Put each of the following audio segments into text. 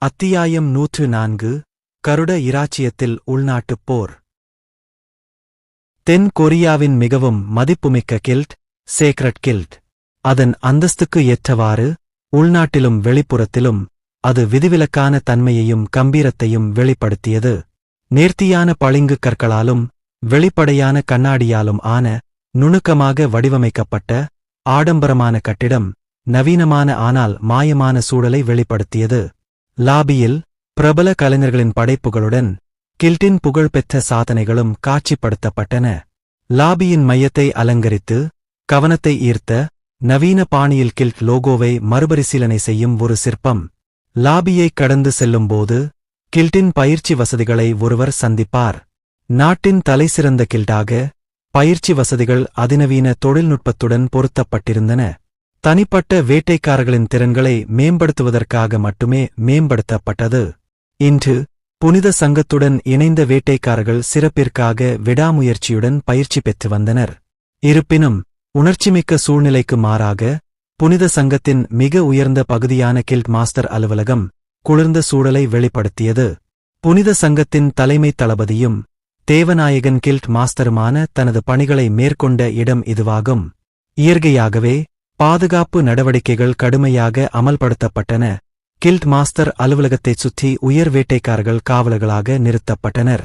அத்தியாயம் 104 கருட இராச்சியத்தில் உள்நாட்டுப் போர். தென் கொரியாவின் மிகவும் மதிப்புமிக்க கில்ட், சேக்ரட் கில்ட். அதன் அந்தஸ்துக்கு ஏற்றவாறு உள்நாட்டிலும் வெளிப்புறத்திலும் அது விதிவிலக்கான தன்மையையும் கம்பீரத்தையும் வெளிப்படுத்தியது. நேர்த்தியான பளிங்கு கற்களாலும் வெளிப்படையான கண்ணாடியாலும் ஆன நுணுக்கமாக வடிவமைக்கப்பட்ட ஆடம்பரமான கட்டிடம் நவீனமான ஆனால் மாயமான சூழலை வெளிப்படுத்தியது. லாபியில் பிரபல கலைஞர்களின் படைப்புகளுடன் கில்ட்டின் புகழ்பெற்ற சாதனைகளும் காட்சிப்படுத்தப்பட்டன. லாபியின் மையத்தை அலங்கரித்து கவனத்தை ஈர்த்த நவீன பாணியில் கில்ட் லோகோவை மறுபரிசீலனை செய்யும் ஒரு சிற்பம். லாபியை கடந்து செல்லும்போது கில்ட்டின் பயிற்சி வசதிகளை ஒருவர் சந்திப்பார். நாட்டின் தலைசிறந்த கில்ட்டாக பயிற்சி வசதிகள் அதிநவீன தொழில்நுட்பத்துடன் பொருத்தப்பட்டிருந்தன. தனிப்பட்ட வேட்டைக்காரர்களின் திறன்களை மேம்படுத்துவதற்காக மட்டுமே மேம்படுத்தப்பட்டது. இன்று புனித சங்கத்துடன் இணைந்த வேட்டைக்காரர்கள் சிறப்பிற்காக விடாமுயற்சியுடன் பயிற்சி பெற்று வந்தனர். இருப்பினும் உணர்ச்சிமிக்க சூழ்நிலைக்கு மாறாக புனித சங்கத்தின் மிக உயர்ந்த பகுதியான கில்ட் மாஸ்டர் அலுவலகம் குளிர்ந்த சூழலை வெளிப்படுத்தியது. புனித சங்கத்தின் தலைமைத் தளபதியும் தேவநாயகன் கில்ட் மாஸ்டருமான தனது பணிகளை மேற்கொண்ட இடம் இதுவாகும். இயற்கையாகவே பாதுகாப்பு நடவடிக்கைகள் கடுமையாக அமல்படுத்தப்பட்டன. கில்ட் மாஸ்டர் அலுவலகத்தைச் சுற்றி உயர் வேட்டைக்காரர்கள் காவலர்களாக நிறுத்தப்பட்டனர்.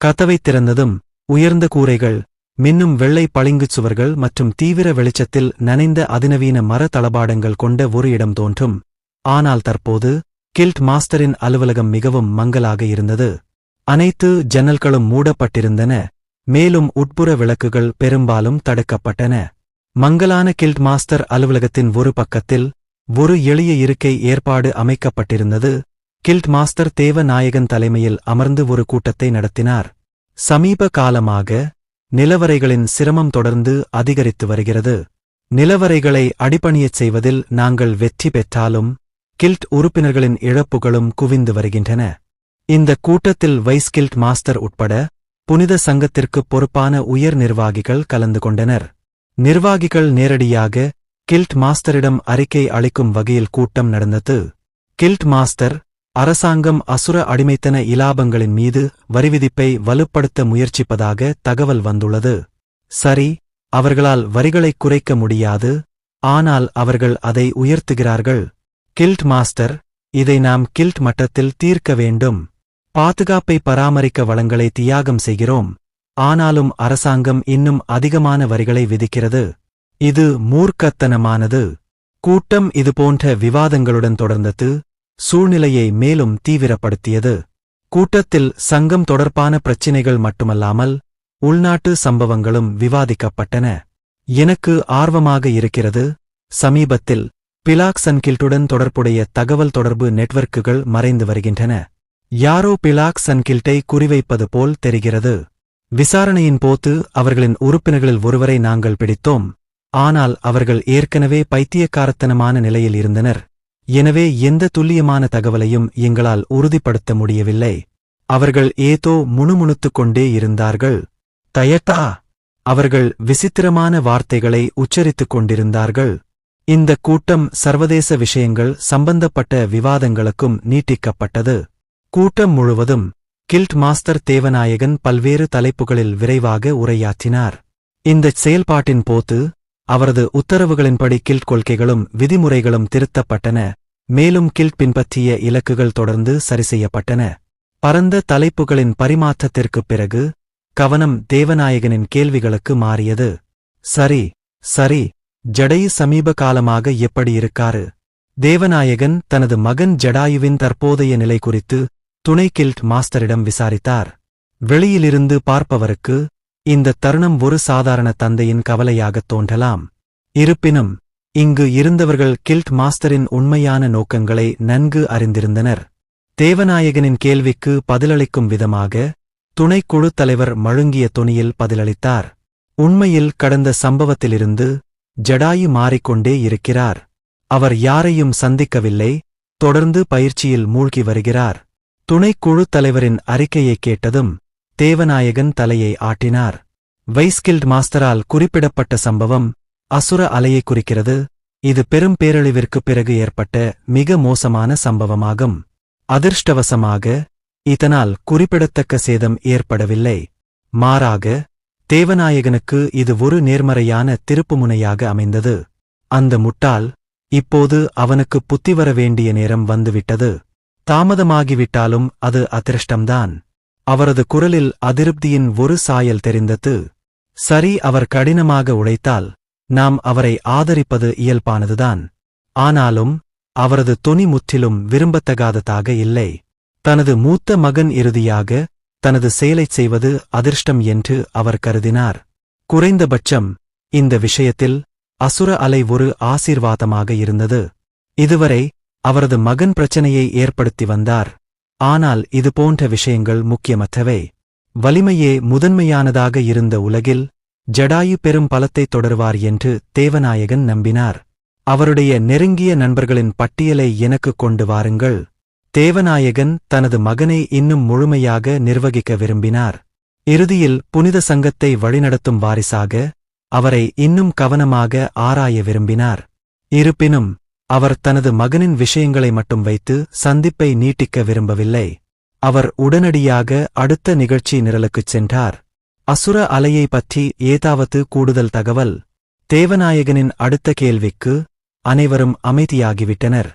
கதவைத் திறந்ததும் உயர்ந்த கூரைகள், மின்னும் வெள்ளை பளிங்குச் சுவர்கள் மற்றும் தீவிர வெளிச்சத்தில் நனைந்த அதிநவீன மர தளபாடங்கள் கொண்ட ஒரு இடம் தோன்றும். ஆனால் தற்போது கில்ட் மாஸ்டரின் அலுவலகம் மிகவும் மங்கலாக இருந்தது. அனைத்து ஜன்னல்களும் மூடப்பட்டிருந்தன, மேலும் உட்புற விளக்குகள் பெரும்பாலும் தடுக்கப்பட்டன. மங்கலான கில்ட் மாஸ்டர் அலுவலகத்தின் ஒரு பக்கத்தில் ஒரு எளிய இருக்கை ஏற்பாடு அமைக்கப்பட்டிருந்தது. கில்ட் மாஸ்டர் தேவநாயகன் தலைமையில் அமர்ந்து ஒரு கூட்டத்தை நடத்தினார். சமீப காலமாக நிலவரைகளின் சிரமம் தொடர்ந்து அதிகரித்து வருகிறது. நிலவரைகளை அடிபணியச் செய்வதில் நாங்கள் வெற்றி பெற்றாலும் கில்ட் உறுப்பினர்களின் இழப்புகளும் குவிந்து வருகின்றன. இந்த கூட்டத்தில் வைஸ் கில்ட் மாஸ்டர் உட்பட புனித சங்கத்திற்கு பொறுப்பான உயர் நிர்வாகிகள் கலந்து கொண்டனர். நிர்வாகிகள் நேரடியாக கில்ட் மாஸ்டரிடம் அறிக்கை அளிக்கும் வகையில் கூட்டம் நடந்தது. கில்ட் மாஸ்டர், அரசாங்கம் அசுர அடிமைத்தன இலாபங்களின் மீது வரிவிதிப்பை வலுப்படுத்த முயற்சிப்பதாக தகவல் வந்துள்ளது. சரி, அவர்களால் வரிகளைக் குறைக்க முடியாது, ஆனால் அவர்கள் அதை உயர்த்துகிறார்கள். கில்ட் மாஸ்டர், இதை நாம் கில்ட் மட்டத்தில் தீர்க்க வேண்டும். பாதுகாப்பை பராமரிக்க வளங்களை தியாகம் செய்கிறோம், ஆனாலும் அரசாங்கம் இன்னும் அதிகமான வரிகளை விதிக்கிறது. இது மூர்க்கத்தனமானது. கூட்டம் இதுபோன்ற விவாதங்களுடன் தொடர்ந்தது, சூழ்நிலையை மேலும் தீவிரப்படுத்தியது. கூட்டத்தில் சங்கம் தொடர்பான பிரச்சினைகள் மட்டுமல்லாமல் உள்நாட்டு சம்பவங்களும் விவாதிக்கப்பட்டன. எனக்கு ஆர்வமாக இருக்கிறது. சமீபத்தில் பிலாக்சன் கில்ட்டுடன் தொடர்புடைய தகவல் தொடர்பு நெட்வொர்க்குகள் மறைந்து வருகின்றன. யாரோ பிலாக்சன் கில்ட்டை குறிவைப்பது போல் தெரிகிறது. விசாரணையின் போது அவர்களின் உறுப்பினர்களில் ஒருவரை நாங்கள் பிடித்தோம், ஆனால் அவர்கள் ஏற்கனவே பைத்தியக்காரத்தனமான நிலையில் இருந்தனர். எனவே எந்த துல்லியமான தகவலையும் எங்களால் உறுதிப்படுத்த முடியவில்லை. அவர்கள் ஏதோ முணுமுணுத்துக் கொண்டே இருந்தார்கள். தயட்டா! அவர்கள் விசித்திரமான வார்த்தைகளை உச்சரித்துக் கொண்டிருந்தார்கள். இந்த கூட்டம் சர்வதேச விஷயங்கள் சம்பந்தப்பட்ட விவாதங்களுக்கும் நீட்டிக்கப்பட்டது. கூட்டம் முழுவதும் கில்ட் மாஸ்டர் தேவநாயகன் பல்வேறு தலைப்புகளில் விரைவாக உரையாற்றினார். இந்தச் செயல்பாட்டின் போது அவரது உத்தரவுகளின்படி கில்ட் கொள்கைகளும் விதிமுறைகளும் திருத்தப்பட்டன, மேலும் கில்ட் பின்பற்றிய இலக்குகள் தொடர்ந்து சரிசெய்யப்பட்டன. பரந்த தலைப்புகளின் பரிமாற்றத்திற்குப் பிறகு கவனம் தேவநாயகனின் கேள்விகளுக்கு மாறியது. சரி சரி, ஜடாயு சமீப காலமாக எப்படி இருக்காரு? தேவநாயகன் தனது மகன் ஜடாயுவின் தற்போதைய நிலை குறித்து துணை கில்ட் மாஸ்டரிடம் விசாரித்தார். வெளியிலிருந்து பார்ப்பவருக்கு இந்த தருணம் ஒரு சாதாரண தந்தையின் கவலையாகத் தோன்றலாம். இருப்பினும் இங்கு இருந்தவர்கள் கில்ட் மாஸ்டரின் உண்மையான நோக்கங்களை நன்கு அறிந்திருந்தனர். தேவநாயகனின் கேள்விக்கு பதிலளிக்கும் விதமாக துணைக்குழு தலைவர் மழுங்கிய தொனியில் பதிலளித்தார். உண்மையில் கடந்த சம்பவத்திலிருந்து ஜடாயு மாறிக்கொண்டே இருக்கிறார். அவர் யாரையும் சந்திக்கவில்லை, தொடர்ந்து பயிற்சியில் மூழ்கி வருகிறார். துணைக்குழு தலைவரின் அறிக்கையைக் கேட்டதும் தேவநாயகன் தலையை ஆட்டினார். வைஸ் கில்ட் மாஸ்டரால் குறிப்பிடப்பட்ட சம்பவம் அசுர அலையை குறிக்கிறது. இது பெரும் பேரழிவிற்குப் பிறகு ஏற்பட்ட மிக மோசமான சம்பவமாகும். அதிர்ஷ்டவசமாக இதனால் குறிப்பிடத்தக்க சேதம் ஏற்படவில்லை. மாறாக தேவநாயகனுக்கு இது ஒரு நேர்மறையான திருப்புமுனையாக அமைந்தது. அந்த முட்டாள் இப்போது அவனுக்கு புத்தி வர வேண்டிய நேரம் வந்துவிட்டது. தாமதமாகிவிட்டாலும் அது அதிர்ஷ்டம்தான். அவரது குரலில் அதிருப்தியின் ஒரு சாயல் தெரிந்தது. சரி, அவர் கடினமாக உழைத்தால் நாம் அவரை ஆதரிப்பது இயல்பானதுதான். ஆனாலும் அவரது தொனி முற்றிலும் விரும்பத்தகாததாக இல்லை. தனது மூத்த மகன் இறுதியாக தனது செயலைச் செய்வது அதிர்ஷ்டம் என்று அவர் கருதினார். குறைந்தபட்சம் இந்த விஷயத்தில் அசுர அலை ஒரு ஆசீர்வாதமாக இருந்தது. இதுவரை அவரது மகன் பிரச்சனையை ஏற்படுத்தி வந்தார். ஆனால் இதுபோன்ற விஷயங்கள் முக்கியமற்றவை. வலிமையே முதன்மையானதாக இருந்த உலகில் ஜடாயு பெரும் பலத்தை தொடருவார் என்று தேவநாயகன் நம்பினார். அவருடைய நெருங்கிய நண்பர்களின் பட்டியலை எனக்கு கொண்டு வாருங்கள். தேவநாயகன் தனது மகனை இன்னும் முழுமையாக நிர்வகிக்க விரும்பினார். இறுதியில் புனித சங்கத்தை வழிநடத்தும் வாரிசாக அவரை இன்னும் கவனமாக ஆராய விரும்பினார். இருப்பினும் அவர் தனது மகனின் விஷயங்களை மட்டும் வைத்து சந்திப்பை நீட்டிக்க விரும்பவில்லை. அவர் உடனடியாக அடுத்த நிகழ்ச்சி நிரலுக்குச் சென்றார். அசுர அலையை பற்றி ஏதாவது கூடுதல் தகவல்? தேவநாயகனின் அடுத்த கேள்விக்கு அனைவரும் அமைதியாகிவிட்டனர்.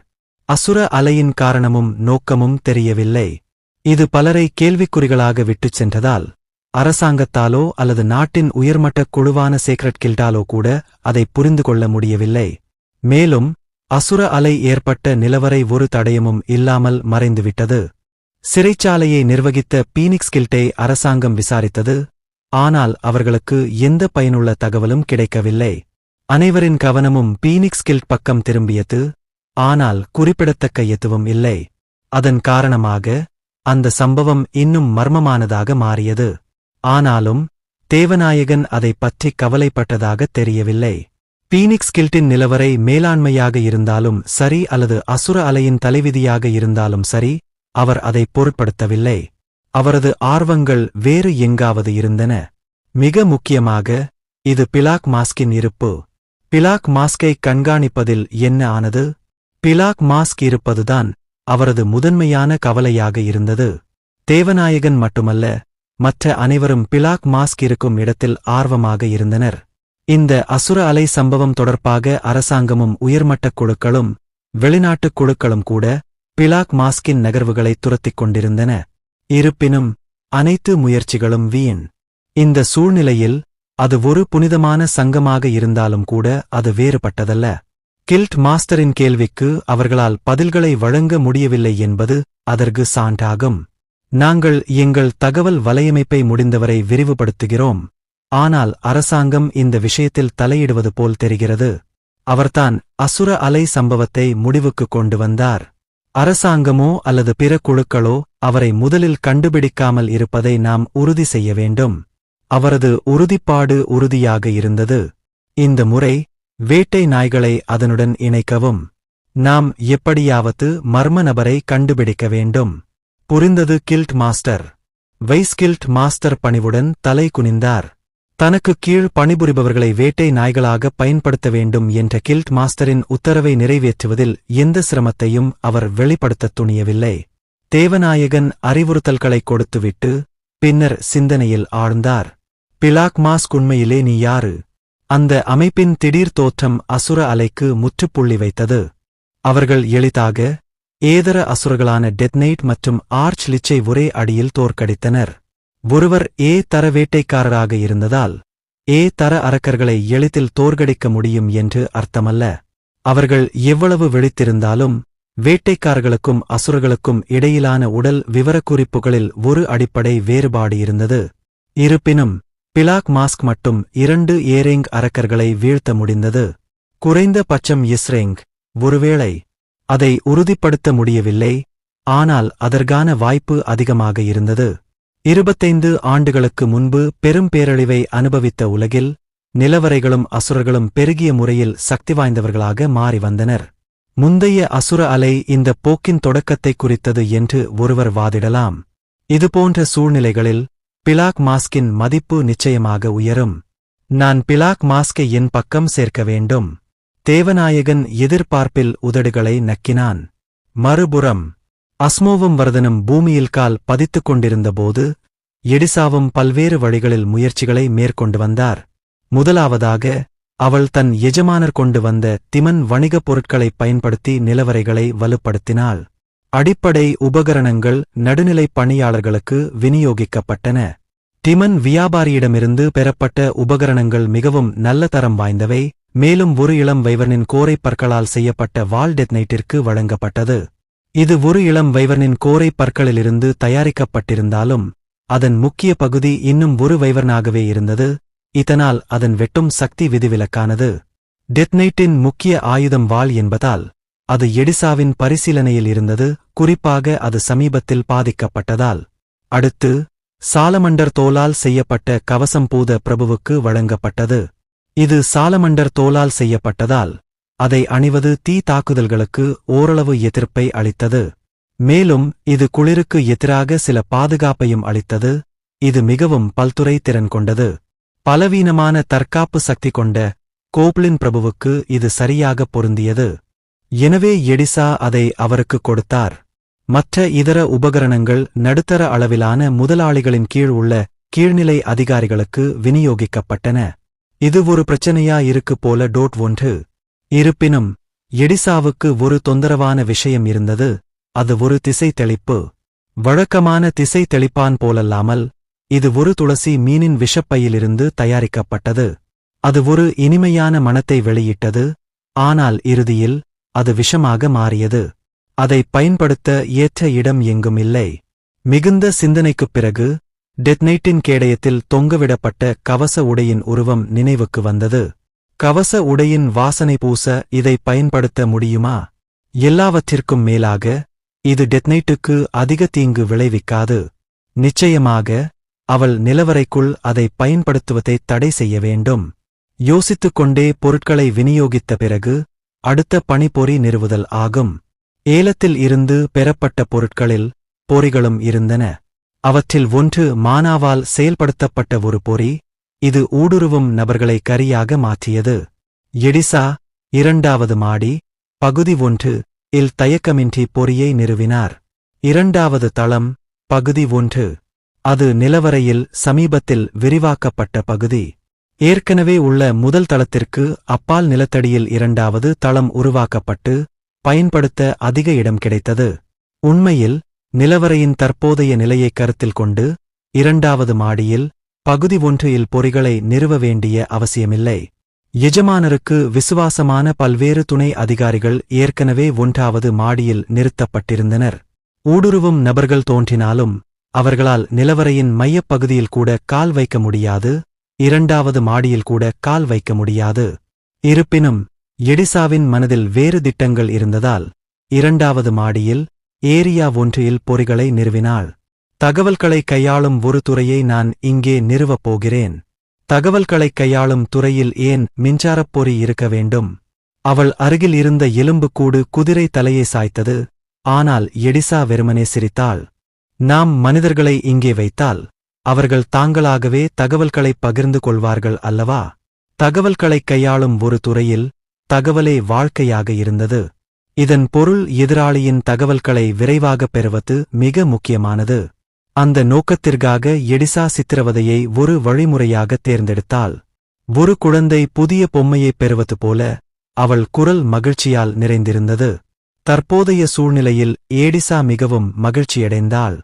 அசுர அலையின் காரணமும் நோக்கமும் தெரியவில்லை. இது பலரை கேள்விக்குறிகளாக விட்டுச் சென்றதால் அரசாங்கத்தாலோ அல்லது நாட்டின் உயர்மட்ட குழுவான சேக்ரெட் கில்டாலோ கூட அதை புரிந்து கொள்ள முடியவில்லை. மேலும் அசுர அலை ஏற்பட்ட நிலவரை ஒரு தடயமும் இல்லாமல் மறைந்துவிட்டது. சிறைச்சாலையை நிர்வகித்த பீனிக்ஸ் கில்ட்டை அரசாங்கம் விசாரித்தது. ஆனால் அவர்களுக்கு எந்த பயனுள்ள தகவலும் கிடைக்கவில்லை. அனைவரின் கவனமும் பீனிக்ஸ் கில்ட் பக்கம் திரும்பியது. ஆனால் குறிப்பிடத்தக்க எதுவும் இல்லை. அதன் காரணமாக அந்த சம்பவம் இன்னும் மர்மமானதாக மாறியது. ஆனாலும் தேவநாயகன் அதைப் பற்றி கவலைப்பட்டதாக தெரியவில்லை. பீனிக்ஸ் கில்ட்டின் நிலவரை மேலாண்மையாக இருந்தாலும் சரி அல்லது அசுர அலையின் தலைவிதியாக இருந்தாலும் சரி, அவர் அதைப் பொருட்படுத்தவில்லை. அவரது ஆர்வங்கள் வேறு எங்காவது இருந்தன. மிக முக்கியமாக இது பிலாக் மாஸ்கின் இருப்பு. பிலாக் மாஸ்கை கண்காணிப்பதில் என்ன ஆனது? பிலாக் மாஸ்க் இருப்பதுதான் அவரது முதன்மையான கவலையாக இருந்தது. தேவநாயகன் மட்டுமல்ல, மற்ற அனைவரும் பிலாக் மாஸ்க் இருக்கும் இடத்தில் ஆர்வமாக இருந்தனர். இந்த அசுர அலை சம்பவம் தொடர்பாக அரசாங்கமும் உயர்மட்டக் குழுக்களும் வெளிநாட்டுக் குழுக்களும் கூட பிலாக் மாஸ்கின் நகர்வுகளை துரத்திக் கொண்டிருந்தன. இருப்பினும் அனைத்து முயற்சிகளும் வீண். இந்த சூழ்நிலையில் அது ஒரு புனிதமான சங்கமாக இருந்தாலும் கூட அது வேறுபட்டதல்ல. கில்ட் மாஸ்டரின் கேள்விக்கு அவர்களால் பதில்களை வழங்க முடியவில்லை என்பது அதற்கு சான்றாகும். நாங்கள் எங்கள் தகவல் வலையமைப்பை முடிந்தவரை விரிவுபடுத்துகிறோம். ஆனால் அரசாங்கம் இந்த விஷயத்தில் தலையிடுவது போல் தெரிகிறது. அவர்தான் அசுர அலை சம்பவத்தை முடிவுக்கு கொண்டு வந்தார். அரசாங்கமோ அல்லது பிற குழுக்களோ அவரை முதலில் கண்டுபிடிக்காமல் இருப்பதை நாம் உறுதி செய்ய வேண்டும். அவரது உறுதிப்பாடு உறுதியாக இருந்தது. இந்த முறை வேட்டை நாய்களை அதனுடன் இணைக்கவும். நாம் எப்படியாவது மர்ம நபரை கண்டுபிடிக்க வேண்டும். புரிந்தது guild master. Vice guild master பணிவுடன் தலை குனிந்தார். தனக்கு கீழ் பணிபுரிபவர்களை வேட்டை நாய்களாக பயன்படுத்த வேண்டும் என்ற கில்ட் மாஸ்டரின் உத்தரவை நிறைவேற்றுவதில் எந்த சிரமத்தையும் அவர் வெளிப்படுத்தத் துணியவில்லை. தேவநாயகன் அறிவுறுத்தல்களை கொடுத்துவிட்டு பின்னர் சிந்தனையில் ஆழ்ந்தார். பிலாக் மாஸ்க் உண்மையிலே நீ யாரு? அந்த அமைப்பின் திடீர் தோற்றம் அசுர அலைக்கு முற்றுப்புள்ளி வைத்தது. அவர்கள் எளிதாக ஏதர அசுரர்களான டெத் நைட் மற்றும் ஆர்ச் லிச்சை ஒரே அடியில் தோற்கடித்தனர். ஒருவர் தர வேட்டைக்காரராக இருந்ததால் தர அரக்கர்களை எளிதில் தோற்கடிக்க முடியும் என்று அர்த்தமல்ல. அவர்கள் எவ்வளவு விழித்திருந்தாலும் வேட்டைக்காரர்களுக்கும் அசுரர்களுக்கும் இடையிலான உடல் விவரக்குறிப்புகளில் ஒரு அடிப்படை வேறுபாடு இருந்தது. இருப்பினும் பிலாக் மாஸ்க் மட்டும் 2 ஏரேங் அரக்கர்களை வீழ்த்த முடிந்தது. குறைந்த பட்சம் இஸ்ரேங். ஒருவேளை அதை உறுதிப்படுத்த முடியவில்லை, ஆனால் அதற்கான வாய்ப்பு அதிகமாக இருந்தது. 25 ஆண்டுகளுக்கு முன்பு பெரும் பேரழிவை அனுபவித்த உலகில் நிலவரைகளும் அசுரர்களும் பெருகிய முறையில் சக்தி வாய்ந்தவர்களாக மாறி வந்தனர். முந்தைய அசுர அலை இந்த போக்கின் தொடக்கத்தை குறித்தது என்று ஒருவர் வாதிடலாம். இதுபோன்ற சூழ்நிலைகளில் பிலாக் மாஸ்கின் மதிப்பு நிச்சயமாக உயரும். நான் பிலாக் மாஸ்கை என் பக்கம் சேர்க்க வேண்டும். தேவநாயகன் எதிர்பார்ப்பில் உதடுகளை நக்கினான். மறுபுறம் அஸ்மோவும் வர்தனும் பூமியில் கால் பதித்துக் கொண்டிருந்தபோது எடிசாவும் பல்வேறு வழிகளில் முயற்சிகளை மேற்கொண்டு வந்தார். முதலாவதாக அவள் தன் எஜமானர் கொண்டு வந்த திமன் வணிகப் பொருட்களைப் பயன்படுத்தி நிலவரைகளை வலுப்படுத்தினாள். அடிப்படை உபகரணங்கள் நடுநிலைப் பணியாளர்களுக்கு விநியோகிக்கப்பட்டன. டிமன் வியாபாரியிடமிருந்து பெறப்பட்ட உபகரணங்கள் மிகவும் நல்ல தரம் வாய்ந்தவை. மேலும் ஒரு இளம் வைவர்னின் கோரைப் பற்களால் செய்யப்பட்ட வாள் டெத்னைட்டிற்கு வழங்கப்பட்டது. இது ஒரு இளம் வைவர்னின் கோரைப் பற்களிலிருந்து தயாரிக்கப்பட்டிருந்தாலும் அதன் முக்கிய பகுதி இன்னும் ஒரு வைவர்னாகவே இருந்தது. இதனால் அதன் வெட்டும் சக்தி விதிவிலக்கானது. டெத்னைட்டின் முக்கிய ஆயுதம் வாள் என்பதால் அது எடிசாவின் பரிசீலனையில் இருந்தது, குறிப்பாக அது சமீபத்தில் பாதிக்கப்பட்டதால். அடுத்து சாலமண்டர் தோலால் செய்யப்பட்ட கவசம் பூத பிரபுவுக்கு வழங்கப்பட்டது. இது சாலமண்டர் தோலால் செய்யப்பட்டதால் அதை அணிவது தீ தாக்குதல்களுக்கு ஓரளவு எதிர்ப்பை அளித்தது. மேலும் இது குளிருக்கு எதிராக சில பாதுகாப்பையும் அளித்தது. இது மிகவும் பல்துறை திறன் கொண்டது. பலவீனமான தற்காப்பு சக்தி கொண்ட கோப்லின் பிரபுவுக்கு இது சரியாக பொருந்தியது. எனவே எடிசா அதை அவருக்கு கொடுத்தார். மற்ற இதர உபகரணங்கள் நடுத்தர அளவிலான முதலாளிகளின் கீழ் உள்ள கீழ்நிலை அதிகாரிகளுக்கு விநியோகிக்கப்பட்டன. இது ஒரு பிரச்சனையா இருக்கு போல. 1 இருப்பினும் எடிசாவுக்கு ஒரு தொந்தரவான விஷயம் இருந்தது. அது ஒரு திசை தெளிப்பு. வழக்கமான திசை தெளிப்பான் போலல்லாமல் இது ஒரு துளசி மீனின் விஷப்பையிலிருந்து தயாரிக்கப்பட்டது. அது ஒரு இனிமையான மணத்தை வெளியிட்டது, ஆனால் இறுதியில் அது விஷமாக மாறியது. அதை பயன்படுத்த ஏற்ற இடம் எங்கும் இல்லை. மிகுந்த சிந்தனைக்குப் பிறகு டெத்னைட்டின் கேடயத்தில் தொங்கவிடப்பட்ட கவச உடையின் உருவம் நினைவுக்கு வந்தது. கவச உடையின் வாசனை பூச இதை பயன்படுத்த முடியுமா? எல்லாவற்றிற்கும் மேலாக இது டெத்னைட்டுக்கு அதிக தீங்கு விளைவிக்காது. நிச்சயமாக அவள் நிலவரைக்குள் அதை பயன்படுத்துவதை தடை செய்ய வேண்டும். யோசித்துக் கொண்டே பொருட்களை விநியோகித்த பிறகு அடுத்த பணி பொறி நிறுவுதல் ஆகும். ஏலத்தில் இருந்து பெறப்பட்ட பொருட்களில் பொறிகளும் இருந்தன. அவற்றில் ஒன்று மானாவால் செயல்படுத்தப்பட்ட ஒரு பொறி. இது ஊடுருவும் நபர்களை கரியாக மாற்றியது. எடிசா 2வது மாடி பகுதி 1 இல் தயக்கமின்றி பொறியை நிறுவினார். 2வது தளம் பகுதி 1. அது நிலவரையில் சமீபத்தில் விரிவாக்கப்பட்ட பகுதி. ஏற்கனவே உள்ள முதல் தளத்திற்கு அப்பால் நிலத்தடியில் 2வது தளம் உருவாக்கப்பட்டு பயன்படுத்த அதிக இடம் கிடைத்தது. உண்மையில் நிலவரையின் தற்போதைய நிலையைக் கருத்தில் கொண்டு 2வது மாடியில் பகுதி 1 இல் பொறிகளை நிறுவ வேண்டிய அவசியமில்லை. எஜமானருக்கு விசுவாசமான பல்வேறு துணை அதிகாரிகள் ஏற்கனவே 1வது மாடியில் நிறுத்தப்பட்டிருந்தனர். ஊடுருவும் நபர்கள் தோன்றினாலும் அவர்களால் நிலவரையின் மையப்பகுதியில் கூட கால் வைக்க முடியாது. 2வது மாடியில் கூட கால் வைக்க முடியாது. இருப்பினும் எடிசாவின் மனதில் வேறு திட்டங்கள் இருந்ததால் 2வது மாடியில் ஏரியா 1 இல் பொறிகளை நிறுவினாள். தகவல்களை கையாளும் ஒரு துறையை நான் இங்கே நிறுவப் போகிறேன். தகவல்களைக் கையாளும் துறையில் ஏன் மின்சாரப் பொறி இருக்க வேண்டும்? அவள் அருகில் இருந்த எலும்புக்கூடு குதிரை தலையை சாய்த்தது. ஆனால் எடிசா வெறுமனே சிரித்தாள். நாம் மனிதர்களை இங்கே வைத்தால் அவர்கள் தாங்களாகவே தகவல்களைப் பகிர்ந்து கொள்வார்கள் அல்லவா? தகவல்களைக் கையாளும் ஒரு துறையில் தகவலே வாழ்க்கையாக இருந்தது. இதன் பொருள் எதிராளியின் தகவல்களை விரைவாகப் பெறுவது மிக முக்கியமானது. அந்த நோக்கத்திற்காக எடிசா சித்திரவதையை ஒரு வழிமுறையாகத் தேர்ந்தெடுத்தாள். ஒரு குழந்தை புதிய பொம்மையைப் பெறுவது போல அவள் குரல் மகிழ்ச்சியால் நிறைந்திருந்தது. தற்போதைய சூழ்நிலையில் எடிசா மிகவும் மகிழ்ச்சியடைந்தாள்.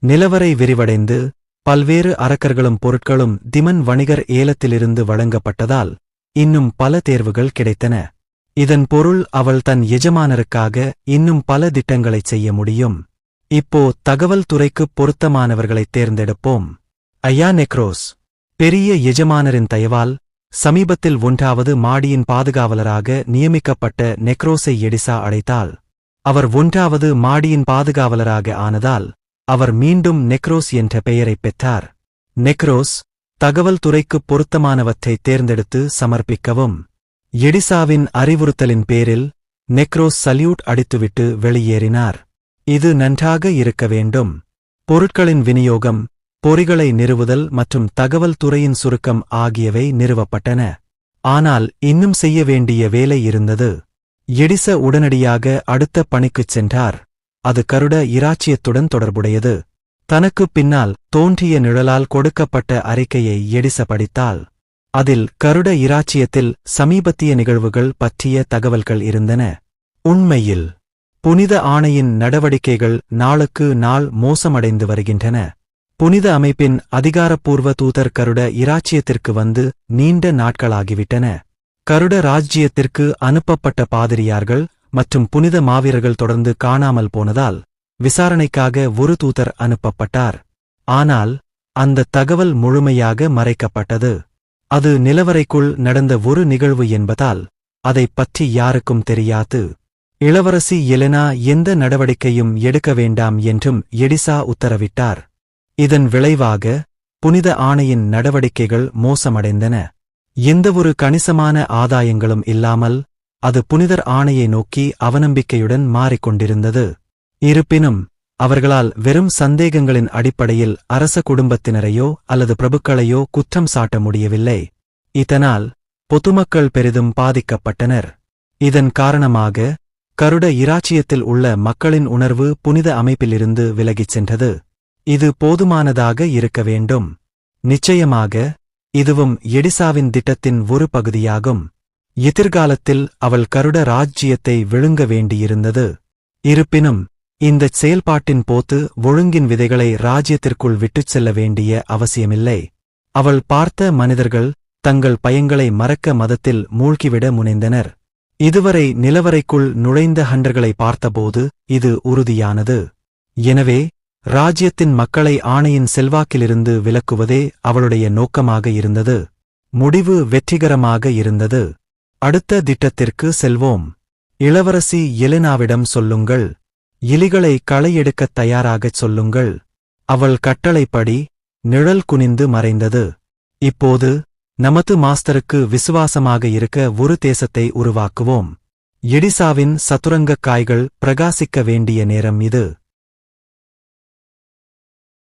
நிலவரை விரிவடைந்து பல்வேறு அரக்கர்களும் பொருட்களும் திமன் வணிகர் ஏலத்திலிருந்து வழங்கப்பட்டதால் இன்னும் பல தேர்வுகள் கிடைத்தன. இதன் பொருள் அவள் தன் எஜமானருக்காக இன்னும் பல திட்டங்களைச் செய்ய முடியும். இப்போ தகவல் துறைக்குப் பொருத்தமானவர்களைத் தேர்ந்தெடுப்போம். ஐயா நெக்ரோஸ். பெரிய எஜமானரின் தயவால் சமீபத்தில் 1வது மாடியின் பாதுகாவலராக நியமிக்கப்பட்ட நெக்ரோஸை எடிசா அழைத்தாள். அவர் 1வது மாடியின் பாதுகாவலராக ஆனதால் அவர் மீண்டும் நெக்ரோஸ் என்ற பெயரைப் பெற்றார். நெக்ரோஸ் தகவல் துறைக்குப் பொருத்தமானவற்றைத் தேர்ந்தெடுத்து சமர்ப்பிக்கவும். எடிசாவின் அறிவுறுத்தலின் பேரில் நெக்ரோஸ் சல்யூட் அடித்துவிட்டு வெளியேறினார். இது நன்றாக இருக்க வேண்டும். பொருட்களின் விநியோகம், பொறிகளை நிறுவுதல் மற்றும் தகவல் துறையின் சுருக்கம் ஆகியவை நிறுவப்பட்டன. ஆனால் இன்னும் செய்ய வேண்டிய வேலை இருந்தது. எடிசா உடனடியாக அடுத்த பணிக்குச் சென்றார். அது கருட இராச்சியத்துடன் தொடர்புடையது. தனக்குப் பின்னால் தோன்றிய நிழலால் கொடுக்கப்பட்ட அறிக்கையை எடிசா படித்தாள். அதில் கருட இராச்சியத்தில் சமீபத்திய நிகழ்வுகள் பற்றிய தகவல்கள் இருந்தன. உண்மையில் புனித ஆணையின் நடவடிக்கைகள் நாளுக்கு நாள் மோசமடைந்து வருகின்றன. புனித அமைப்பின் அதிகாரப்பூர்வ தூதர் கருட இராச்சியத்திற்கு வந்து நீண்ட நாட்களாகிவிட்டன. கருட ராஜ்ஜியத்திற்கு அனுப்பப்பட்ட பாதிரியார்கள் மற்றும் புனித மாவீரர்கள் தொடர்ந்து காணாமல் போனதால் விசாரணைக்காக ஒரு தூதர் அனுப்பப்பட்டார். ஆனால் அந்த தகவல் முழுமையாக மறைக்கப்பட்டது. அது நிலவறைக்குள் நடந்த ஒரு நிகழ்வு என்பதால் அதைப் பற்றி யாருக்கும் தெரியாது. இளவரசி எலெனா எந்த நடவடிக்கையும் எடுக்க வேண்டாம் என்றும் எடிசா உத்தரவிட்டார். இதன் விளைவாக புனித ஆணையின் நடவடிக்கைகள் மோசமடைந்தன. எந்தவொரு கணிசமான ஆதாயங்களும் இல்லாமல் அது புனிதர் ஆணையை நோக்கி அவநம்பிக்கையுடன் மாறிக்கொண்டிருந்தது. இருப்பினும் அவர்களால் வெறும் சந்தேகங்களின் அடிப்படையில் அரச குடும்பத்தினரையோ அல்லது பிரபுக்களையோ குற்றம் சாட்ட முடியவில்லை. இதனால் பொதுமக்கள் பெரிதும் பாதிக்கப்பட்டனர். இதன் காரணமாக கருட இராச்சியத்தில் உள்ள மக்களின் உணர்வு புனித அமைப்பிலிருந்து விலகிச் சென்றது. இது போதுமானதாக இருக்க வேண்டும். நிச்சயமாக இதுவும் எடிசாவின் திட்டத்தின் ஒரு பகுதியாகும். எதிர்காலத்தில் அவள் கருட ராஜ்ஜியத்தை விழுங்க வேண்டியிருந்தது. இருப்பினும் இந்தச் செயல்பாட்டின் போது ஒழுங்கின் விதைகளை ராஜ்யத்திற்குள் விட்டுச் செல்ல வேண்டிய அவசியமில்லை. அவள் பார்த்த மனிதர்கள் தங்கள் பயங்களை மறக்க மதத்தில் மூழ்கிவிட முனைந்தனர். இதுவரை நிலவறைக்குள் நுழைந்த ஹண்டர்களை பார்த்தபோது இது உறுதியானது. எனவே ராஜ்யத்தின் மக்களை ஆணையின் செல்வாக்கிலிருந்து விலக்குவதே அவளுடைய நோக்கமாக இருந்தது. முடிவு வெற்றிகரமாக இருந்தது. அடுத்த திட்டத்திற்கு செல்வோம். இளவரசி எலெனாவிடம் சொல்லுங்கள். எலிகளை களையெடுக்கத் தயாராகச் சொல்லுங்கள். அவள் கட்டளைப்படி நிழல் குனிந்து மறைந்தது. இப்போது நமது மாஸ்டருக்கு விசுவாசமாக இருக்க ஒரு தேசத்தை உருவாக்குவோம். எடிசாவின் சதுரங்கக் காய்கள் பிரகாசிக்க வேண்டிய நேரம் இது.